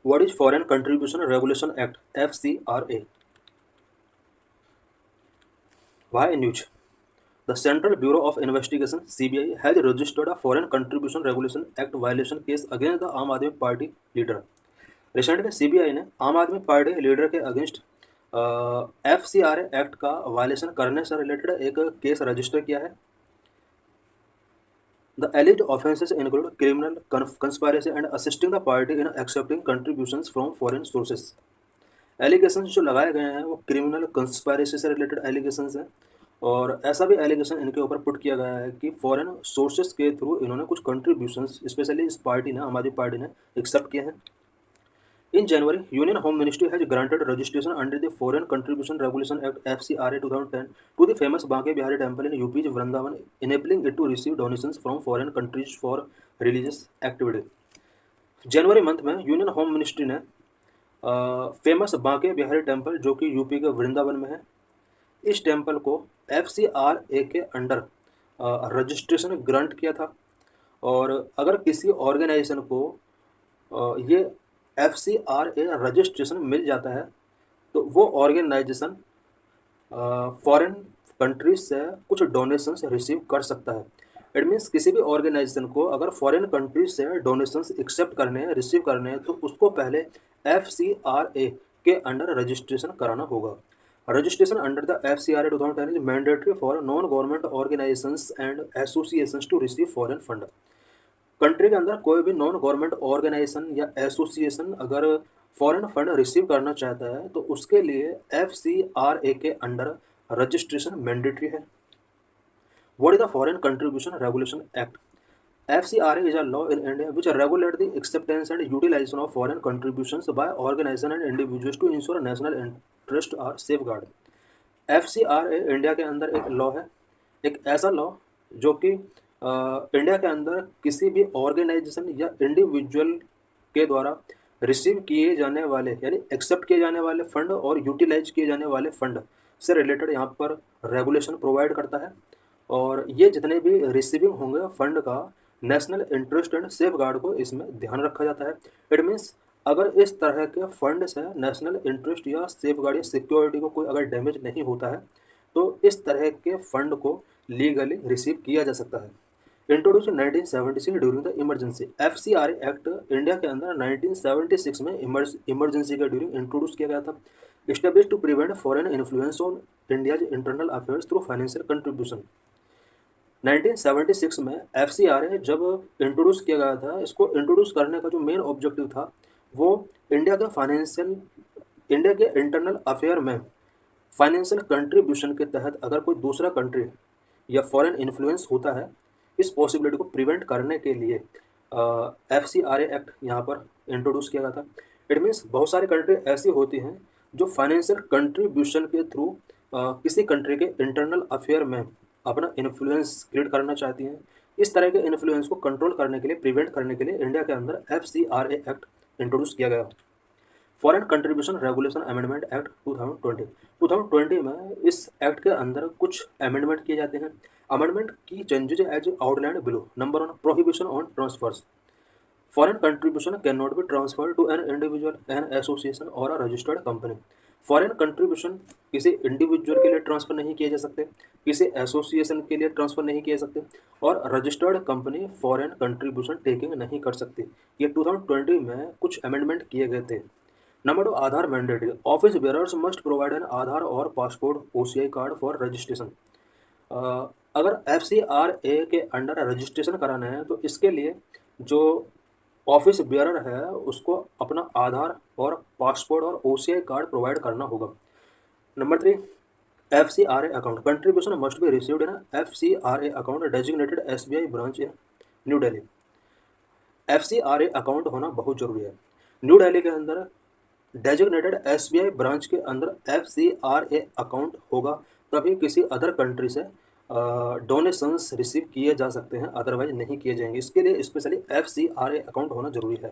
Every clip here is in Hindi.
What is Foreign Contribution Regulation Act (FCRA)? Why news? The Central Bureau of Investigation (CBI) has registered a Foreign Contribution Regulation Act violation case against the आम आदमी पार्टी लीडर। रिसेंटली सीबीआई ने आम आदमी पार्टी लीडर के अगेंस्ट FCRA एक्ट का वायलेशन करने से रिलेटेड एक केस रजिस्टर किया है। The alleged offences include criminal conspiracy and assisting the party in accepting contributions from foreign sources. Allegations जो लगाए गए हैं वो क्रिमिनल कंस्पायरेसी से रिलेटेड एलिगेशंस हैं और ऐसा भी एलिगेशन इनके ऊपर पुट किया गया है कि फॉरेन सोर्सेस के थ्रू इन्होंने कुछ कंट्रीब्यूशंस स्पेशली इस पार्टी ने, आम आदमी पार्टी ने एक्सेप्ट किए हैं। In January, Union Home Ministry has granted registration under the Foreign Contribution Regulation Act (FCRA) 2010 to the famous Banke Bihari Temple in UP's Vrindavan, enabling it to receive donations from foreign countries for religious activity. January month में यूनियन होम मिनिस्ट्री ने फेमस बांके बिहारी टेम्पल जो कि यूपी के वृंदावन में है, इस टेम्पल को FCRA के अंडर रजिस्ट्रेशन ग्रांट किया था। और अगर किसी ऑर्गेनाइजेशन को ये FCRA रजिस्ट्रेशन मिल जाता है तो वो ऑर्गेनाइजेशन फॉरेन कंट्रीज से कुछ डोनेशंस रिसीव कर सकता है। इट मीन्स किसी भी ऑर्गेनाइजेशन को अगर फॉरेन कंट्रीज से डोनेशंस एक्सेप्ट करने हैं, रिसीव करने हैं, तो उसको पहले FCRA के अंडर रजिस्ट्रेशन कराना होगा। Registration under the FCRA 2010 is mandatory for non government organisations and associations to receive foreign fund. Country के अंदर कोई भी नॉन गवर्नमेंट ऑर्गेनाइजेशन या एसोसिएशन अगर फॉरेन फंड रिसीव करना चाहता है तो उसके लिए FCRA के अंडर रजिस्ट्रेशन मैंडेटरी है। What is the Foreign Contribution Regulation Act? FCRA is a law in India which regulates the acceptance and utilization of foreign contributions by organizations and individuals to ensure national interest are safeguarded. FCRA India के अंदर एक लॉ है, एक ऐसा लॉ जो कि इंडिया के अंदर किसी भी ऑर्गेनाइजेशन या इंडिविजुअल के द्वारा रिसीव किए जाने वाले यानी एक्सेप्ट किए जाने वाले फंड और यूटिलाइज किए जाने वाले फंड से रिलेटेड यहाँ पर रेगुलेशन प्रोवाइड करता है। और ये जितने भी रिसीविंग होंगे फंड का national interest and safe guard को इसमें ध्यान रखा जाता है। इट मीन्स अगर इस तरह के फंड से नेशनल इंटरेस्ट या सेफ गार्ड या सिक्योरिटी को कोई अगर डैमेज नहीं होता है तो इस तरह के फंड को लीगली रिसीव किया जा सकता है। Introduce 1976 during the emergency. FCRA act India के अंदर 1976 में इमरजेंसी के ड्यूरिंग इंट्रोड्यूस किया गया था। Establish to prevent foreign influence on India's internal affairs through financial contribution. 1976 में FCRA जब इंट्रोड्यूस किया गया था, इसको इंट्रोड्यूस करने का जो मेन ऑब्जेक्टिव था वो इंडिया के इंटरनल अफेयर में फाइनेंशियल कंट्रीब्यूशन के तहत अगर कोई दूसरा कंट्री या फॉरेन इन्फ्लुएंस होता है, इस पॉसिबिलिटी को प्रिवेंट करने के लिए FCRA एक्ट यहाँ पर इंट्रोड्यूस किया गया था। इट मीन्स बहुत सारी कंट्री ऐसी होती हैं जो फाइनेंशियल कंट्रीब्यूशन के थ्रू किसी कंट्री के इंटरनल अफेयर में अपना इन्फ्लुएंस क्रिएट करना चाहती हैं। इस तरह के इन्फ्लुएंस को कंट्रोल करने के लिए, प्रिवेंट करने के लिए इंडिया के अंदर FCRA एक्ट इंट्रोड्यूस किया गया। Foreign contribution regulation amendment act 2020 में इस एक्ट के अंदर कुछ अमेंडमेंट किए जाते हैं। अमेंडमेंट की changes as outlined below. Number 1, prohibition on transfers. Foreign contribution can not be transferred to an individual, an association or a registered company. Foreign contribution किसी इंडिविजुअल के लिए ट्रांसफ़र नहीं किए जा सकते, किसी एसोसिएशन के लिए ट्रांसफ़र नहीं किए जा सकते और registered company foreign contribution taking नहीं कर सकती। ये 2020 में कुछ अमेंडमेंट किए गए थे। Number 2, Aadhaar mandatory. Office bearers must provide an Aadhaar or passport OCI card for registration. अगर FCRA के अंडर रजिस्ट्रेशन कराना है तो इसके लिए जो ऑफिस बेयरर है उसको अपना आधार और पासपोर्ट और OCI कार्ड प्रोवाइड करना होगा। Number 3, FCRA account. Contribution must be received in FCRA account designated SBI branch in new Delhi. FCRA account होना बहुत ज़रूरी है। न्यू दिल्ली के अंदर डेजिग्नेटेड SBI ब्रांच के अंदर FCRA अकाउंट होगा तभी किसी अदर कंट्री से डोनेशंस रिसीव किए जा सकते हैं, अदरवाइज नहीं किए जाएंगे। इसके लिए स्पेशली FCRA अकाउंट होना जरूरी है।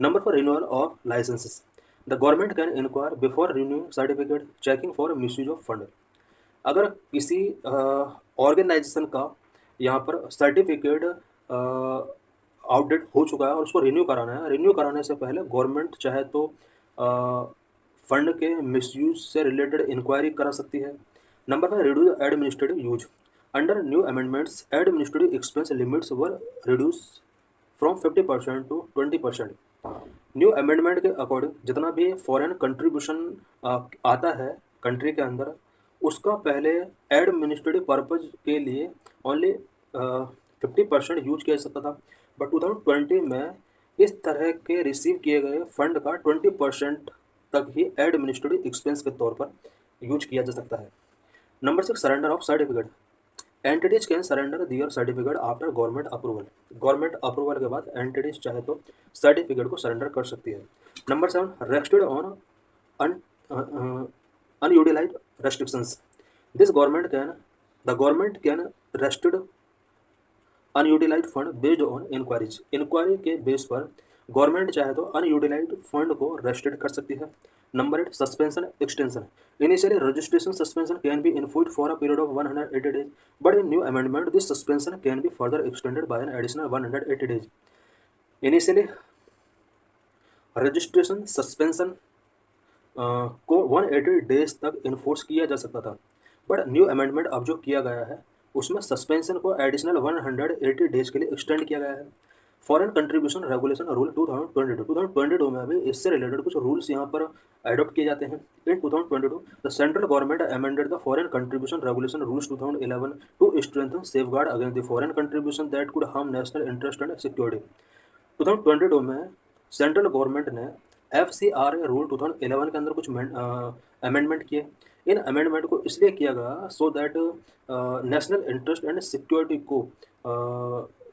Number 4, renewal of licences. The government can inquire before renewing certificate checking for misuse of fund. अगर किसी ऑर्गेनाइजेशन का यहाँ पर सर्टिफिकेट आउटडेट हो चुका है और उसको रिन्यू कराना है। रिन्यू कराने से पहले गवर्नमेंट चाहे तो फंड के मिसयूज से रिलेटेड इंक्वायरी करा सकती है। Number 5, reduce administrative use. Under new amendments administrative expense limits were reduce from 50% to 20%। New amendment के अकॉर्डिंग जितना भी फॉरेन कंट्रीब्यूशन आता है कंट्री के अंदर, उसका पहले एडमिनिस्ट्रेटिव पर्पज के लिए ओनली 50% यूज किया जा सकता था, बट 2020 में इस तरह के रिसीव किए गए फंड का 20% तक ही एडमिनिस्ट्रेटिव एक्सपेंस के तौर पर यूज किया जा सकता है। Number 6, surrender of certificate. Entities can surrender their certificate after government approval. Government approval के बाद एंटिटीज चाहे तो सर्टिफिकेट को सरेंडर कर सकती है। Number 7, rested on unutilized restrictions. This government can rested unutilized fund based on इंक्वायरीज। इंक्वायरी के बेस पर गवर्नमेंट चाहे तो अनयूटिलाइज्ड फंड को रेस्ट्रिक्ट कर सकती है। Number 8, suspension extension. Initially registration suspension can be enforced for a period of 180 days, but in new amendment this suspension can be further extended by an additional 180 days. Initially registration suspension को 180 डेज तक इन्फोर्स किया जा सकता था, बट न्यू अमेंडमेंट अब जो किया गया है उसमें सस्पेंशन को एडिशनल 180 डेज के लिए एक्सटेंड किया गया है। फॉरेन कंट्रीब्यूशन रेगुलेशन रूल 2022 में अभी इससे रिलेटेड कुछ रूल्स यहाँ पर एडॉप्ट किए जाते हैं। In 2022 the central government amended the foreign contribution regulation rules 2011 to strengthen safeguard against the foreign contribution that could harm national interest and security. 2022 में सेंट्रल गवर्नमेंट ने FCRA रूल 2011 के अंदर कुछ अमेंडमेंट किए। इन अमेंडमेंट को इसलिए किया गया so that national interest and security को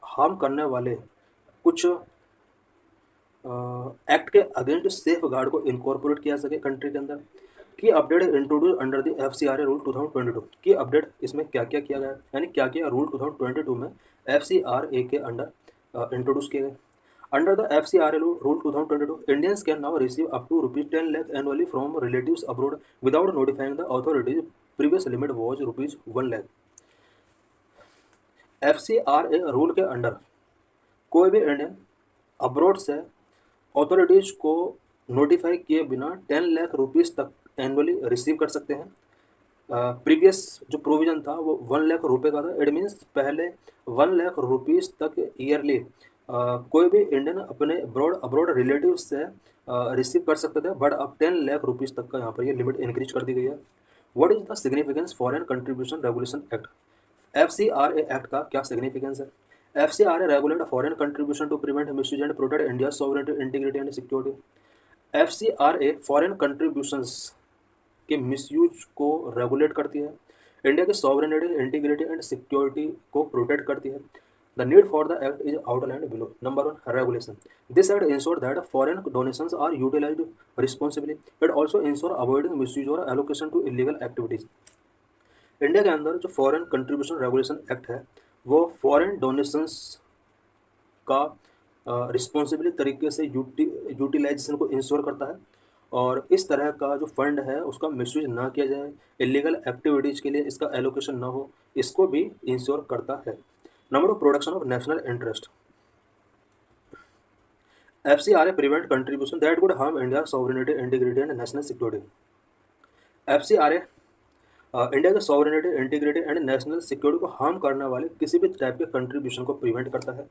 हार्म करने वाले कुछ एक्ट के अगेंस्ट सेफ गार्ड को इनकॉर्पोरेट किया सके कंट्री के अंदर। की update introduce under the FCRA rule 2022। की अपडेट इसमें क्या क्या किया गया, यानी क्या क्या रूल 2022 में FCRA के अंडर इंट्रोड्यूस किए गए। Under the FCRA rule 2022, Indians can now receive up to rupees 10 lakh annually from relatives abroad without notifying the authorities. Previous limit was rupees 1 lakh. FCRA rule के अंडर कोई भी इंडियन अब्रॉड से अथॉरिटीज़ को नोटिफाई किए बिना 10 लाख रुपीज़ तक एनुअली रिसीव कर सकते हैं। प्रीवियस जो प्रोविज़न था वो 1 लाख रुपये का था। इट मीन्स पहले 1 लाख रुपीज़ तक ईयरली कोई भी इंडियन अपने अब्रॉड रिलेटिव से रिसीव कर सकते थे, बट अब 10 लाख रुपीज़ तक का यहाँ पर ये लिमिट इंक्रीज कर दी गई है। What is the significance foreign contribution regulation act. FCRA act का क्या सिग्निफिकेंस है। FCRA regulate foreign contribution to prevent misuse and protect India sovereignty integrity and security. FCRA foreign contributions के मिसयूज को रेगुलेट करती है, इंडिया की सॉवरेनिटी इंटीग्रिटी एंड सिक्योरिटी को प्रोटेक्ट करती है। The need for the act is outlined below. Number 1, regulation. This act ensures that foreign donations are utilized responsibly. It also ensures avoiding misuse or allocation to illegal activities. India के अंदर जो फॉरेन कंट्रीब्यूशन रेगुलेशन एक्ट है वो फॉरेन डोनेशंस का रिस्पॉन्सिबली तरीके से यूटिलाइजेशन को इंश्योर करता है और इस तरह का जो फंड है उसका मिसयूज ना किया जाए, इलीगल एक्टिविटीज़ के लिए इसका एलोकेशन ना हो, इसको भी इंश्योर करता है। Number 2, production of national interest. FCRA prevent contribution that would harm India's sovereignty, integrity and national security. FCRA India के sovereignty, integrity and national security को हार्म करने वाले किसी भी टाइप के कंट्रीब्यूशन को प्रिवेंट करता है।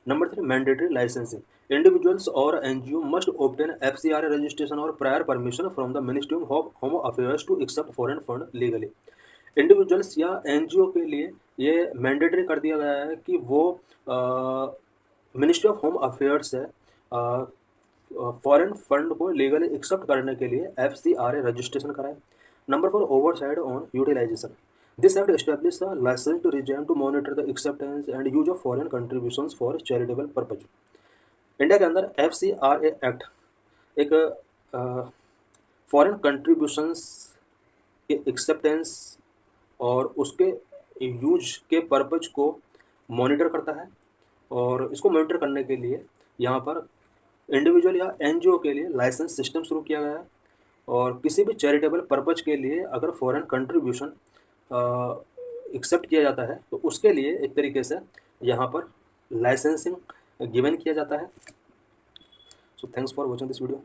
Number 3, mandatory licensing. Individuals or NGO must obtain FCRA registration or prior permission from the ministry of home affairs to accept foreign fund legally. Individuals या NGO के लिए ये मैंडेटरी कर दिया गया है कि वो मिनिस्ट्री ऑफ होम अफेयर्स से फॉरेन फंड को लीगली एक्सेप्ट करने के लिए FCRA रजिस्ट्रेशन कराए। Number 4, oversight on utilisation. This act establish the licence to regime to monitor the acceptance and use of foreign contributions for charitable purpose. India के अंदर FCRA एक्ट एक फॉरेन कंट्रीब्यूशंस के एक्सेप्टेंस और उसके यूज के पर्पज को मॉनिटर करता है और इसको मॉनिटर करने के लिए यहाँ पर इंडिविजुअल या NGO के लिए लाइसेंस सिस्टम शुरू किया गया है और किसी भी चैरिटेबल पर्पज के लिए अगर फॉरेन कंट्रीब्यूशन एक्सेप्ट किया जाता है तो उसके लिए एक तरीके से यहाँ पर लाइसेंसिंग गिवन किया जाता है। So thanks for watching this video.